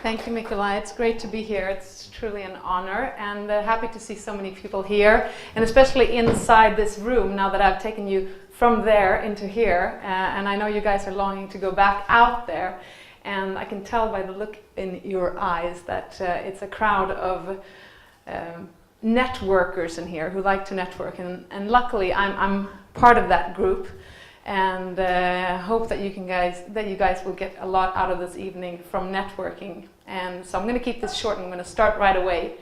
Thank you, Nikolai. It's great to be here. It's truly an honor, and happy to see so many people here, and especially inside this room now that I've taken you from there into here. And I know you guys are longing to go back out there, and I can tell by the look in your eyes that it's a crowd of networkers in here who like to network, and luckily I'm part of that group. And hope that you guys will get a lot out of this evening from networking. And so I'm going to keep this short. I'm going to start right away,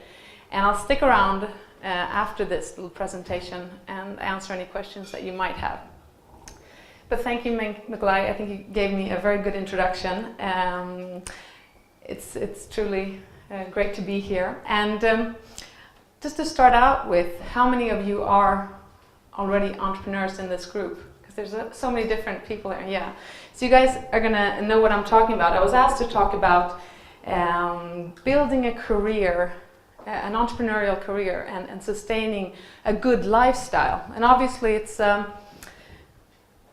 and I'll stick around after this little presentation and answer any questions that you might have. But thank you, Nikolai. I think you gave me a very good introduction. It's truly great to be here. And just to start out with, how many of you are already entrepreneurs in this group? There's so many different people there, yeah. So you guys are gonna know what I'm talking about. I was asked to talk about building a career, an entrepreneurial career, and sustaining a good lifestyle. And obviously it's,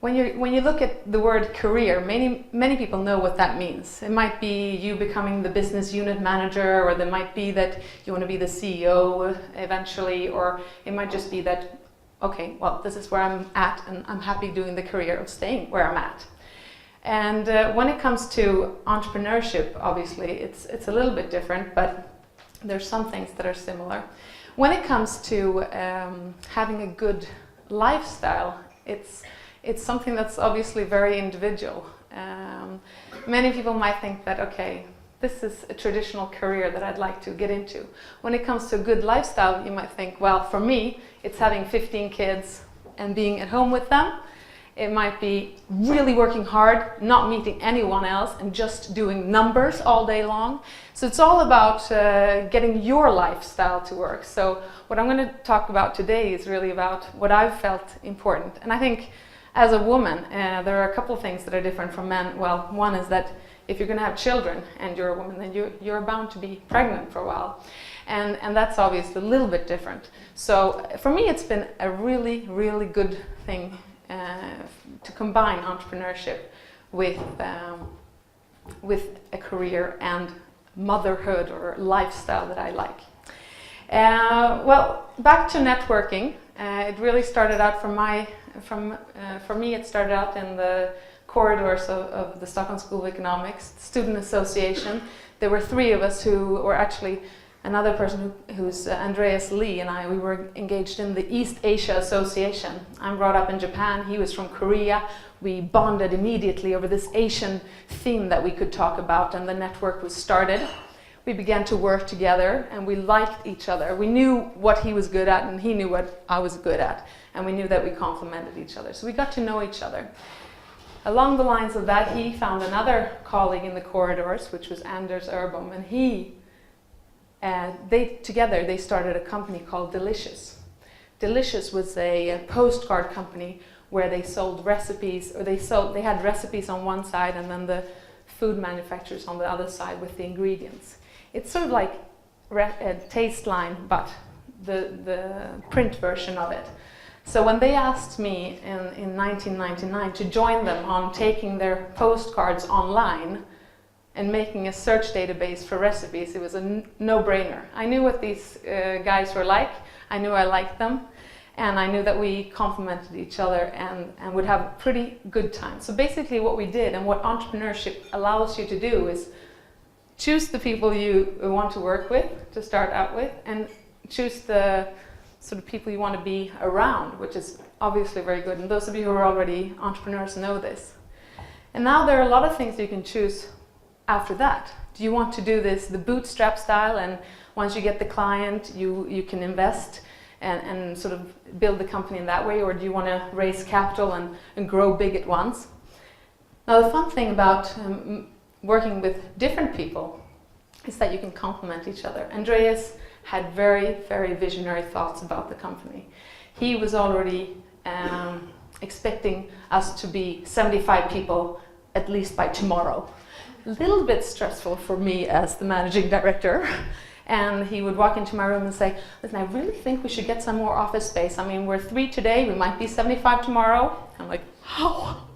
when you look at the word career, many people know what that means. It might be you becoming the business unit manager, or it might be that you want to be the CEO eventually, or it might just be that, okay, well, this is where I'm at, and I'm happy doing the career of staying where I'm at. And when it comes to entrepreneurship, obviously, it's a little bit different, but there's some things that are similar. When it comes to having a good lifestyle, it's something that's obviously very individual. Many people might think that, okay, this is a traditional career that I'd like to get into. When it comes to a good lifestyle, you might think, well, for me, it's having 15 kids and being at home with them. It might be really working hard, not meeting anyone else, and just doing numbers all day long. So it's all about getting your lifestyle to work. So what I'm going to talk about today is really about what I've felt important. And I think as a woman, there are a couple of things that are different from men. Well, one is that if you're going to have children and you're a woman, then you're bound to be pregnant for a while. And that's obviously a little bit different. So for me, it's been a really, really good thing to combine entrepreneurship with a career and motherhood or lifestyle that I like. Well, back to networking. It really started out for me, it started out in the corridors of the Stockholm School of Economics, Student Association. There were three of us who were actually, another person who's Andreas Lee and I, we were engaged in the East Asia Association. I'm brought up in Japan, he was from Korea. We bonded immediately over this Asian theme that we could talk about, and the network was started. We began to work together, and we liked each other. We knew what he was good at, and he knew what I was good at, and we knew that we complemented each other. So we got to know each other. Along the lines of that, he found another colleague in the corridors, which was Anders Erbom, and they started a company called Delicious. Delicious was a postcard company where they sold recipes, or they had recipes on one side and then the food manufacturers on the other side with the ingredients. It's sort of like a Tasteline, but the print version of it. So when they asked me in 1999 to join them on taking their postcards online and making a search database for recipes, it was a no-brainer. I knew what these guys were like, I knew I liked them, and I knew that we complemented each other and would have a pretty good time. So basically what we did, and what entrepreneurship allows you to do, is choose the people you want to work with, to start out with, and choose the sort of people you want to be around, which is obviously very good. And those of you who are already entrepreneurs know this. And now there are a lot of things you can choose after that. Do you want to do this the bootstrap style, and once you get the client, you can invest and sort of build the company in that way, or do you want to raise capital and grow big at once? Now the fun thing about working with different people is that you can complement each other. Andreas had very, very visionary thoughts about the company. He was already expecting us to be 75 people at least by tomorrow. A little bit stressful for me as the managing director. And he would walk into my room and say, listen, I really think we should get some more office space. I mean, we're 3 today, we might be 75 tomorrow. I'm like, how?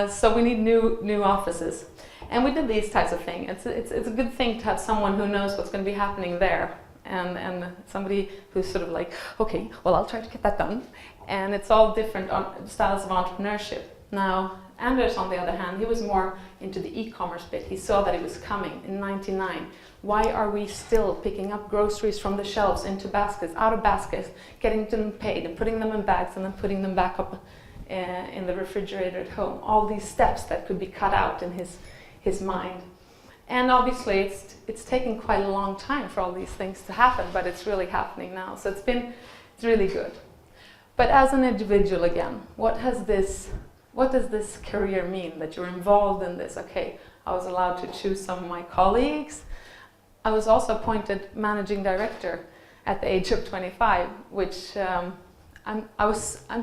So we need new offices. And we did these types of things. It's a good thing to have someone who knows what's going to be happening there, and somebody who's sort of like, okay, well, I'll try to get that done. And it's all different styles of entrepreneurship. Now, Anders, on the other hand, he was more into the e-commerce bit. He saw that it was coming in '99. Why are we still picking up groceries from the shelves into baskets, out of baskets, getting them paid and putting them in bags and then putting them back up in the refrigerator at home? All these steps that could be cut out in his mind. And obviously it's taken quite a long time for all these things to happen, but it's really happening now. So it's really good. But as an individual again, what does this career mean, that you're involved in this? Okay, I was allowed to choose some of my colleagues. I was also appointed managing director at the age of 25, which I'm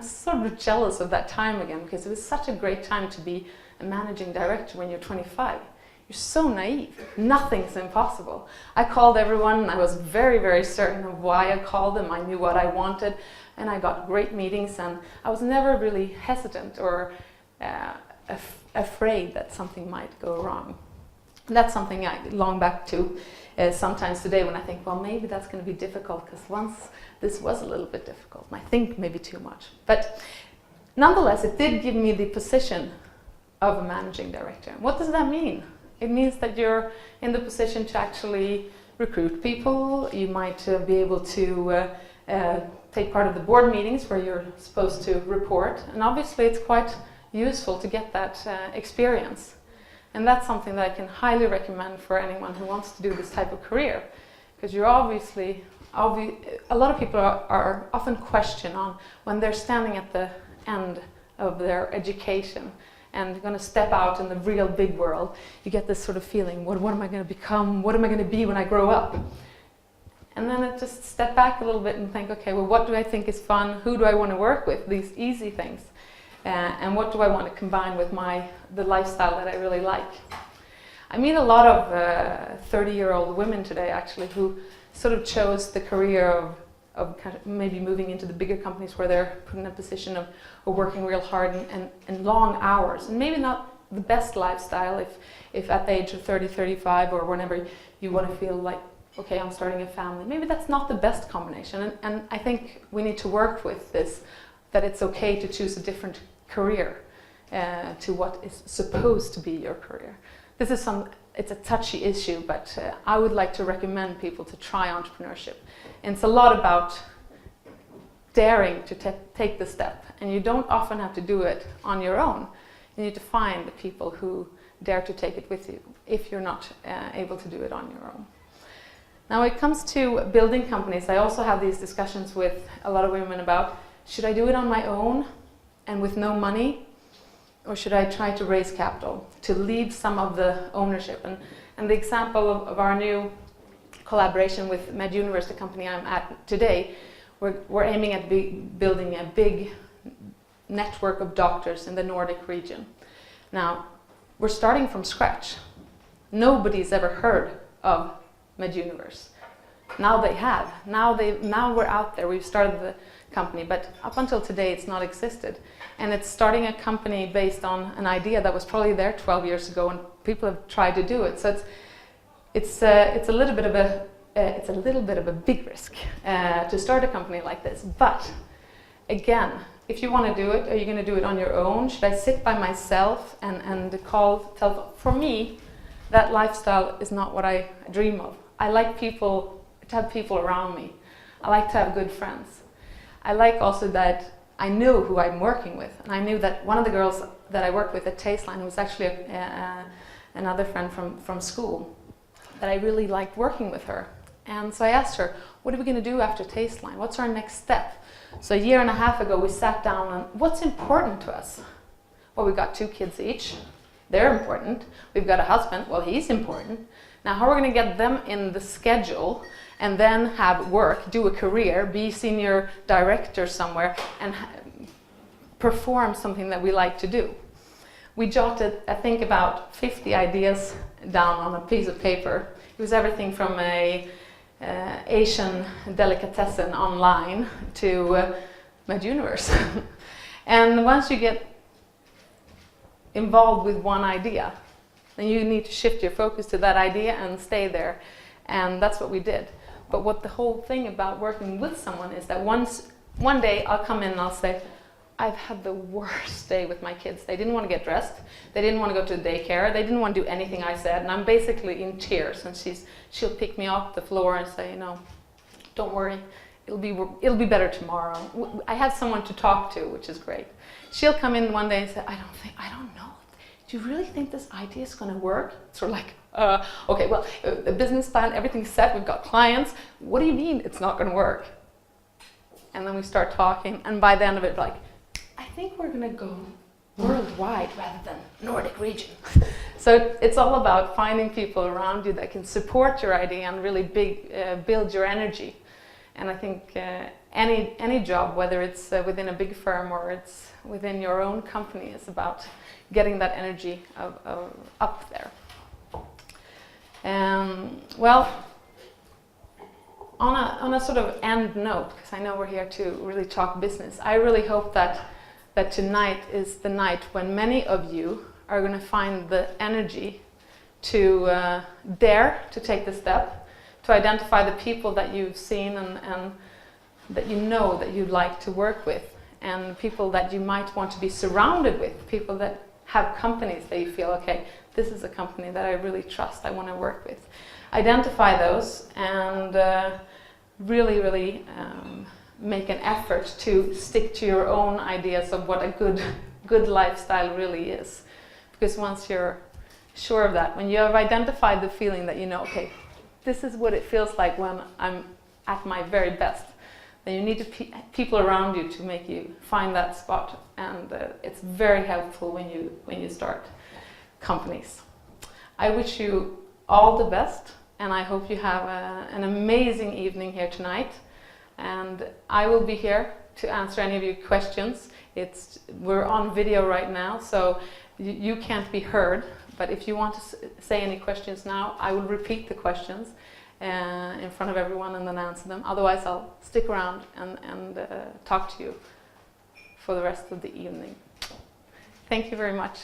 sort of jealous of that time again, because it was such a great time to be a managing director when you're 25. You're so naive. Nothing's impossible. I called everyone, and I was very, very certain of why I called them. I knew what I wanted, and I got great meetings, and I was never really hesitant or afraid that something might go wrong. That's something I long back to sometimes today when I think, well, maybe that's going to be difficult, because once this was a little bit difficult, and I think maybe too much. But nonetheless, it did give me the position of a managing director. What does that mean? It means that you're in the position to actually recruit people. You might be able to take part of the board meetings where you're supposed to report. And obviously it's quite useful to get that experience. And that's something that I can highly recommend for anyone who wants to do this type of career. Because you're obviously a lot of people are often questioned on when they're standing at the end of their education and going to step out in the real big world. You get this sort of feeling, what am I going to become? What am I going to be when I grow up? And then I just step back a little bit and think, okay, well, what do I think is fun? Who do I want to work with? These easy things. And what do I want to combine with the lifestyle that I really like? I meet a lot of 30-year-old women today, actually, who sort of chose the career of kind of maybe moving into the bigger companies where they're put in a position of working real hard and long hours. And maybe not the best lifestyle if at the age of 30, 35, or whenever you want to feel like, okay, I'm starting a family. Maybe that's not the best combination. And I think we need to work with this, that it's okay to choose a different career to what is supposed to be your career. It's a touchy issue, but I would like to recommend people to try entrepreneurship. And it's a lot about daring to take the step. And you don't often have to do it on your own. You need to find the people who dare to take it with you if you're not able to do it on your own. Now, when it comes to building companies, I also have these discussions with a lot of women about, should I do it on my own and with no money? Or should I try to raise capital to leave some of the ownership? And the example of our new collaboration with MedUniverse, the company I'm at today, we're aiming at building a big network of doctors in the Nordic region. Now, we're starting from scratch. Nobody's ever heard of MedUniverse. Now they have. Now we're out there. We've started the company, but up until today it's not existed. And it's starting a company based on an idea that was probably there 12 years ago, and people have tried to do it. So it's a little bit of a big risk to start a company like this. But again, if you want to do it, are you going to do it on your own? Should I sit by myself and tell? For me, that lifestyle is not what I dream of. I like to have people around me. I like to have good friends. I like also that I know who I'm working with. And I knew that one of the girls that I worked with at Tasteline, who was actually another friend from school, that I really liked working with her. And so I asked her, what are we going to do after Tasteline? What's our next step? So a year and a half ago, we sat down on what's important to us. Well, we've got 2 kids each. They're important. We've got a husband. Well, he's important. Now, how are we going to get them in the schedule and then have work, do a career, be senior director somewhere, and perform something that we like to do? We jotted, I think, about 50 ideas down on a piece of paper. It was everything from a Asian delicatessen online to MedUniverse. And once you get involved with one idea, then you need to shift your focus to that idea and stay there. And that's what we did. But what the whole thing about working with someone is that one day I'll come in and I'll say, I've had the worst day with my kids. They didn't want to get dressed. They didn't want to go to daycare. They didn't want to do anything I said. And I'm basically in tears. And she'll pick me off the floor and say, don't worry. It'll be better tomorrow. I have someone to talk to, which is great. She'll come in one day and say, I don't know. Do you really think this idea is going to work? Sort of like, okay, well, the business plan, everything's set. We've got clients. What do you mean it's not going to work? And then we start talking. And by the end of it, like, I think we're going to go worldwide rather than Nordic region. So it's all about finding people around you that can support your idea and really build your energy. And I think any job, whether it's within a big firm or it's within your own company, is about getting that energy up there. Well, on a sort of end note, because I know we're here to really talk business, I really hope that tonight is the night when many of you are going to find the energy to dare to take the step, to identify the people that you've seen and that you know that you'd like to work with, and people that you might want to be surrounded with, people that have companies that you feel, okay, this is a company that I really trust, I want to work with. Identify those and really make an effort to stick to your own ideas of what a good lifestyle really is. Because once you're sure of that, when you have identified the feeling that you know, okay, this is what it feels like when I'm at my very best, then you need people around you to make you find that spot, and it's very helpful when you start companies. I wish you all the best, and I hope you have an amazing evening here tonight. And I will be here to answer any of your questions. We're on video right now, so you can't be heard. But if you want to say any questions now, I will repeat the questions in front of everyone and then answer them. Otherwise, I'll stick around and talk to you for the rest of the evening. Thank you very much.